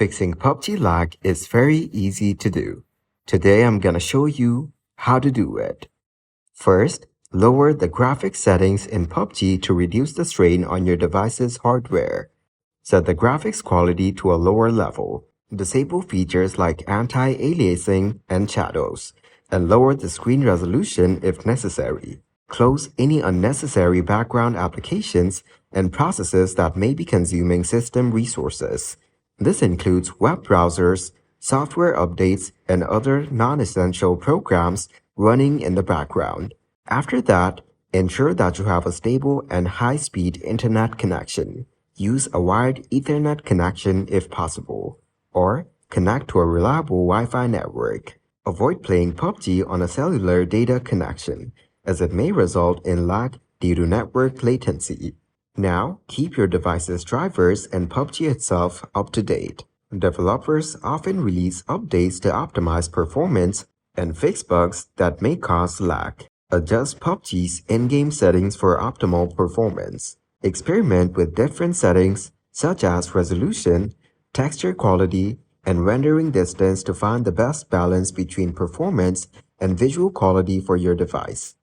Fixing Pubg lag is very easy to do. Today I'm gonna show you how to do it. First, lower the graphics settings in Pubg to reduce the strain on your device's hardware. Set the graphics quality to a lower level. Disable features like anti-aliasing and shadows, and lower the screen resolution if necessary. Close any unnecessary background applications and processes that may be consuming system resources. This includes web browsers, software updates, and other non-essential programs running in the background. After that, ensure that you have a stable and high-speed internet connection. Use a wired Ethernet connection if possible, or connect to a reliable Wi-Fi network. Avoid playing Pubg on a cellular data connection, as it may result in lag due to network latency. Now, keep your device's drivers and Pubg itself up to date. Developers often release updates to optimize performance and fix bugs that may cause lag. Adjust Pubg's in-game settings for optimal performance. Experiment with different settings such as resolution, texture quality, and rendering distance to find the best balance between performance and visual quality for your device.